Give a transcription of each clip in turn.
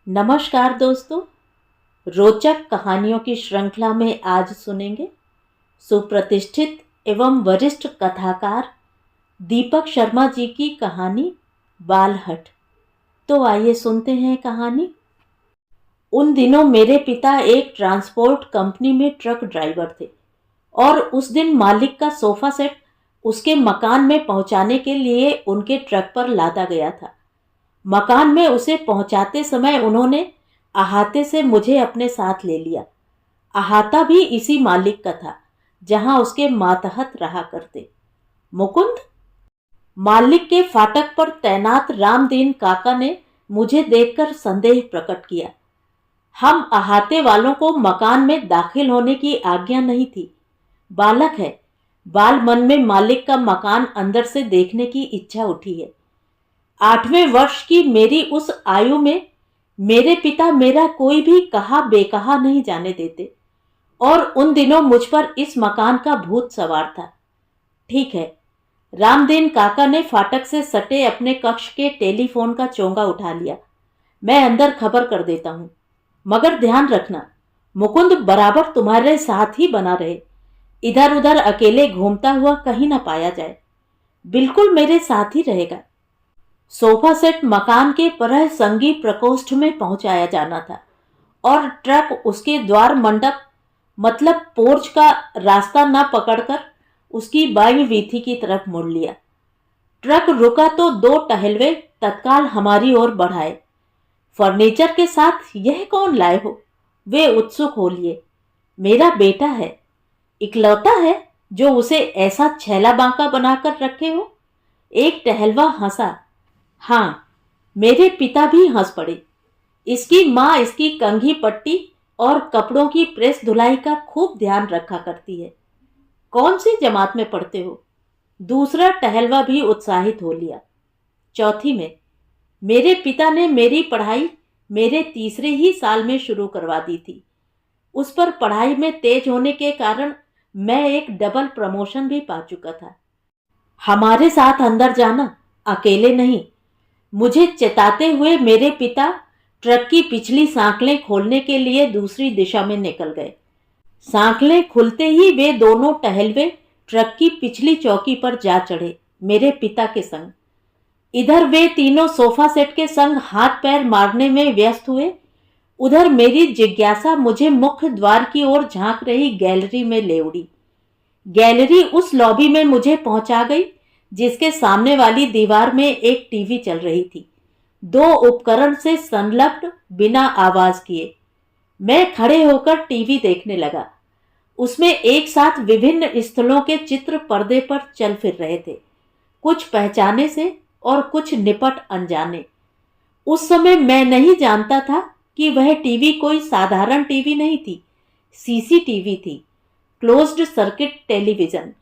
नमस्कार दोस्तों। रोचक कहानियों की श्रृंखला में आज सुनेंगे सुप्रतिष्ठित एवं वरिष्ठ कथाकार दीपक शर्मा जी की कहानी बालहट। तो आइए सुनते हैं कहानी। उन दिनों मेरे पिता एक ट्रांसपोर्ट कंपनी में ट्रक ड्राइवर थे और उस दिन मालिक का सोफा सेट उसके मकान में पहुंचाने के लिए उनके ट्रक पर लादा गया था। मकान में उसे पहुंचाते समय उन्होंने अहाते से मुझे अपने साथ ले लिया। अहाता भी इसी मालिक का था जहां उसके मातहत रहा करते। मुकुंद। मालिक के फाटक पर तैनात रामदीन काका ने मुझे देखकर संदेह प्रकट किया। हम अहाते वालों को मकान में दाखिल होने की आज्ञा नहीं थी। बालक है, बाल मन में मालिक का मकान अंदर से देखने की इच्छा उठी है। 8वें वर्ष की मेरी उस आयु में मेरे पिता मेरा कोई भी कहा बेकहा नहीं जाने देते और उन दिनों मुझ पर इस मकान का भूत सवार था। ठीक है, रामदीन काका ने फाटक से सटे अपने कक्ष के टेलीफोन का चोंगा उठा लिया। मैं अंदर खबर कर देता हूं, मगर ध्यान रखना मुकुंद बराबर तुम्हारे साथ ही बना रहे। इधर उधर अकेले घूमता हुआ कहीं ना पाया जाए। बिल्कुल मेरे साथ ही रहेगा। सोफा सेट मकान के परह संगी प्रकोष्ठ में पहुंचाया जाना था और ट्रक उसके द्वार मंडप मतलब पोर्च का रास्ता न पकड़कर उसकी बाईं वीथी की तरफ मुड़ लिया। ट्रक रुका तो 2 टहलवे तत्काल हमारी ओर बढ़ाए। फर्नीचर के साथ यह कौन लाए हो? वे उत्सुक हो लिए। मेरा बेटा है, इकलौता है जो उसे ऐसा छैला बांका बनाकर रखे हो। एक टहलवा हंसा। हाँ, मेरे पिता भी हंस पड़े। इसकी माँ इसकी कंघी पट्टी और कपड़ों की प्रेस धुलाई का खूब ध्यान रखा करती है। कौन सी जमात में पढ़ते हो? दूसरा टहलवा भी उत्साहित हो लिया। 4वीं में। मेरे पिता ने मेरी पढ़ाई मेरे तीसरे ही साल में शुरू करवा दी थी। उस पर पढ़ाई में तेज होने के कारण मैं एक डबल प्रमोशन भी पा चुका था। हमारे साथ अंदर जाना, अकेले नहीं। मुझे चेताते हुए मेरे पिता ट्रक की पिछली सांकलें खोलने के लिए दूसरी दिशा में निकल गए। सांकलें खुलते ही वे दोनों टहलवे ट्रक की पिछली चौकी पर जा चढ़े, मेरे पिता के संग। इधर वे तीनों सोफा सेट के संग हाथ पैर मारने में व्यस्त हुए। उधर मेरी जिज्ञासा मुझे मुख्य द्वार की ओर झांक रही गैलरी में ले उड़ी। गैलरी उस लॉबी में मुझे पहुंचा गई जिसके सामने वाली दीवार में एक टीवी चल रही थी, 2 उपकरण से संलग्न, बिना आवाज किए। मैं खड़े होकर टीवी देखने लगा। उसमें एक साथ विभिन्न स्थलों के चित्र पर्दे पर चल फिर रहे थे, कुछ पहचाने से और कुछ निपट अनजाने। उस समय मैं नहीं जानता था कि वह टीवी कोई साधारण टीवी नहीं थी, सीसीटीवी थी, क्लोज्ड सर्किट टेलीविजन,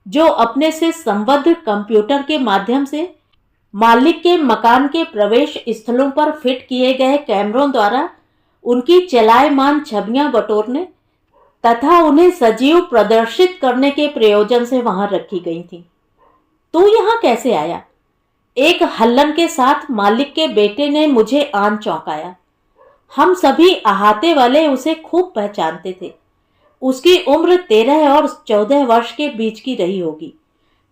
जो अपने से संबद्ध कंप्यूटर के माध्यम से मालिक के मकान के प्रवेश स्थलों पर फिट किए गए कैमरों द्वारा उनकी चलायमान छवियां बटोरने तथा उन्हें सजीव प्रदर्शित करने के प्रयोजन से वहां रखी गई थी। तू यहां कैसे आया? एक हल्लन के साथ मालिक के बेटे ने मुझे आन चौंकाया। हम सभी अहाते वाले उसे खूब पहचानते थे। उसकी उम्र 13 और 14 वर्ष के बीच की रही होगी,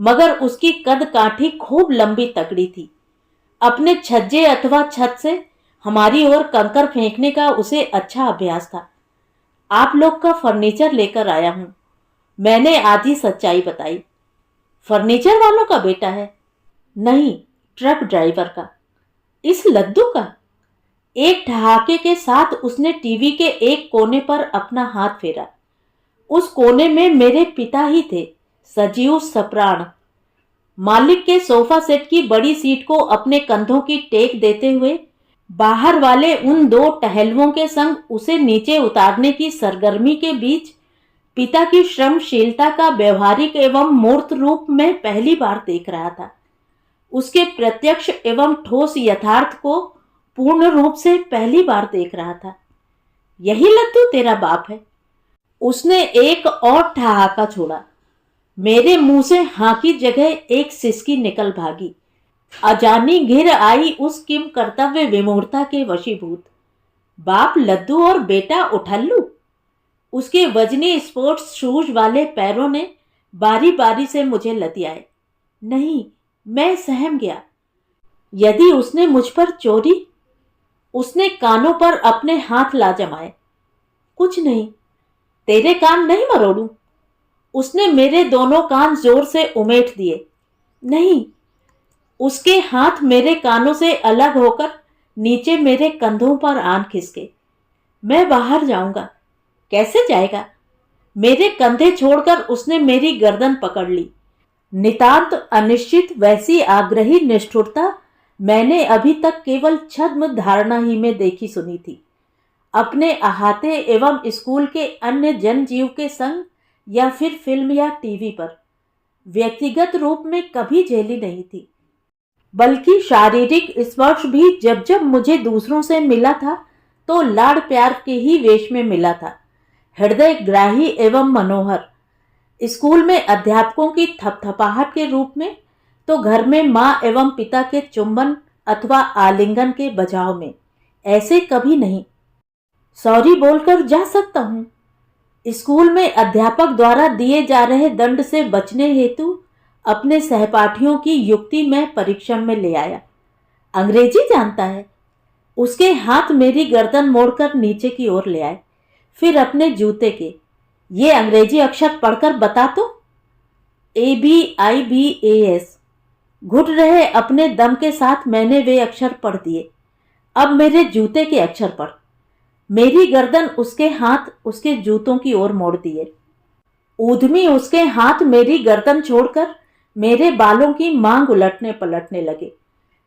मगर उसकी कद काठी खूब लंबी तगड़ी थी। अपने छज्जे अथवा छत से हमारी ओर कंकर फेंकने का उसे अच्छा अभ्यास था। आप लोग का फर्नीचर लेकर आया हूं, मैंने आधी सच्चाई बताई। फर्नीचर वालों का बेटा है? नहीं, ट्रक ड्राइवर का। इस लद्दू का? एक ठहाके के साथ उसने टीवी के एक कोने पर अपना हाथ फेरा। उस कोने में मेरे पिता ही थे, सजीव सप्राण। मालिक के सोफा सेट की बड़ी सीट को अपने कंधों की टेक देते हुए बाहर वाले उन 2 टहलवों के संग उसे नीचे उतारने की सरगर्मी के बीच पिता की श्रमशीलता का व्यवहारिक एवं मूर्त रूप में पहली बार देख रहा था। उसके प्रत्यक्ष एवं ठोस यथार्थ को पूर्ण रूप से पहली बार देख रहा था। यही लद्दू तेरा बाप है? उसने एक और ठहाका छोड़ा। मेरे मुंह से हाँ की जगह एक सिसकी निकल भागी। अजानी घिर आई उस किम कर्तव्य विमूढ़ता के वशीभूत। बाप लद्दू और बेटा उठल्लू। उसके वजनी स्पोर्ट्स शूज वाले पैरों ने बारी बारी से मुझे लतियाए। नहीं, मैं सहम गया। यदि उसने मुझ पर चोरी। उसने कानों पर अपने हाथ ला जमाए। कुछ नहीं, तेरे कान नहीं मरोड़ू। उसने मेरे दोनों कान जोर से उमेट दिए। नहीं। उसके हाथ मेरे कानों से अलग होकर नीचे मेरे कंधों पर आन खिसके। मैं बाहर जाऊंगा। कैसे जाएगा? मेरे कंधे छोड़कर उसने मेरी गर्दन पकड़ ली। नितांत अनिश्चित वैसी आग्रही निष्ठुरता मैंने अभी तक केवल छद्म धारणा ही में देखी सुनी थी। अपने अहाते एवं स्कूल के अन्य जनजीव के संग या फिर फिल्म या टीवी पर व्यक्तिगत रूप में कभी झेली नहीं थी। बल्कि शारीरिक स्पर्श भी जब जब मुझे दूसरों से मिला था तो लाड़ प्यार के ही वेश में मिला था, हृदय ग्राही एवं मनोहर। स्कूल में अध्यापकों की थपथपाहट के रूप में, तो घर में माँ एवं पिता के चुंबन अथवा आलिंगन के बजाव में। ऐसे कभी नहीं। सॉरी बोलकर जा सकता हूँ। स्कूल में अध्यापक द्वारा दिए जा रहे दंड से बचने हेतु अपने सहपाठियों की युक्ति में परीक्षण में ले आया। अंग्रेजी जानता है। उसके हाथ मेरी गर्दन मोड़कर नीचे की ओर ले आए। फिर अपने जूते के ये अंग्रेजी अक्षर पढ़कर बता तो। ABIBAS। घुट रहे अपने दम के साथ मैंने वे अक्षर पढ़ दिए। अब मेरे जूते के अक्षर पढ़। मेरी गर्दन उसके हाथ उसके जूतों की ओर मोड़ दिए। ऊधमी उसके हाथ मेरी गर्दन छोड़कर मेरे बालों की मांग उलटने पलटने लगे।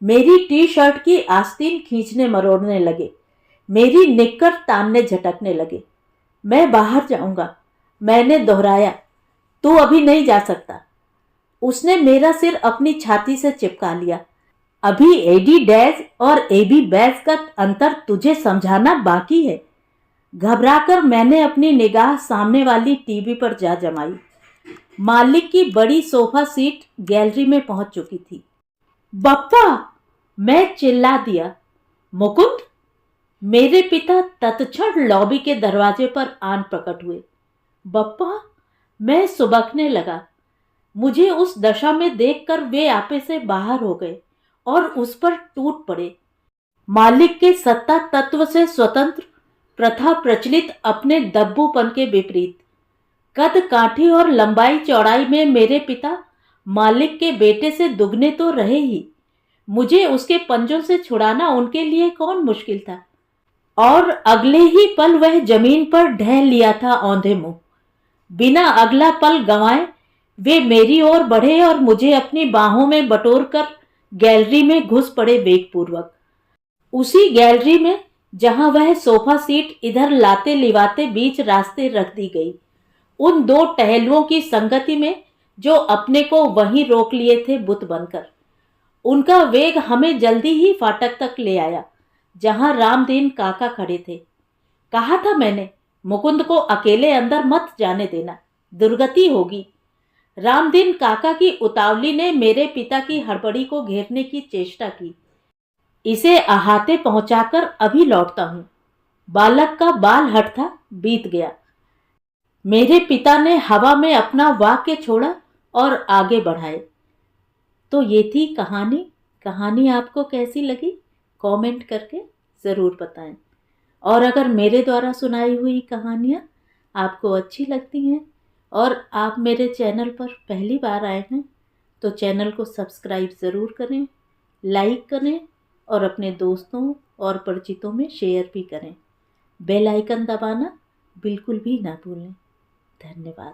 मेरी टी शर्ट की आस्तीन खींचने मरोड़ने लगे। मेरी निक्कर तानने झटकने लगे। मैं बाहर जाऊंगा, मैंने दोहराया। तू अभी नहीं जा सकता। उसने मेरा सिर अपनी छाती से चिपका लिया। अभी एडी डैश और एबी बैस का अंतर तुझे समझाना बाकी है। घबराकर मैंने अपनी निगाह सामने वाली टीवी पर जा जमाई। मालिक की बड़ी सोफा सीट गैलरी में पहुंच चुकी थी। बप्पा! मैं चिल्ला दिया। मुकुंद! मेरे पिता तत्क्षण लॉबी के दरवाजे पर आन प्रकट हुए। बप्पा! मैं सुबकने लगा। मुझे उस दशा में देखकर वे आपे से बाहर हो गए और उस पर टूट पड़े। मालिक के सत्ता तत्व से स्वतंत्र, प्रथा प्रचलित अपने दब्बूपन के विपरीत, कद काठी और लंबाई चौड़ाई में मेरे पिता मालिक के बेटे से दुगने तो रहे ही, मुझे उसके पंजों से छुड़ाना उनके लिए कौन मुश्किल था। और अगले ही पल वह जमीन पर ढह लिया था औंधे मुंह। बिना अगला पल गंवाए वे मेरी ओर बढ़े और मुझे अपनी बाहों में बटोरकर गैलरी में घुस पड़े वेगपूर्वक। उसी गैलरी में जहां वह सोफा सीट इधर लाते लिवाते बीच रास्ते रख दी गई, उन दो टहलुओं की संगति में जो अपने को वहीं रोक लिए थे बुत बनकर। उनका वेग हमें जल्दी ही फाटक तक ले आया जहां रामदीन काका खड़े थे। कहा था मैंने, मुकुंद को अकेले अंदर मत जाने देना, दुर्गति होगी। रामदीन काका की उतावली ने मेरे पिता की हड़बड़ी को घेरने की चेष्टा की। इसे अहाते पहुंचाकर अभी लौटता हूं। बालक का बाल हट था, बीत गया। मेरे पिता ने हवा में अपना वाक्य छोड़ा और आगे बढ़ाए। तो ये थी कहानी। कहानी आपको कैसी लगी कमेंट करके ज़रूर बताएं। और अगर मेरे द्वारा सुनाई हुई कहानियाँ आपको अच्छी लगती हैं और आप मेरे चैनल पर पहली बार आए हैं तो चैनल को सब्सक्राइब ज़रूर करें, लाइक करें और अपने दोस्तों और परिचितों में शेयर भी करें। बेल आइकन दबाना बिल्कुल भी ना भूलें। धन्यवाद।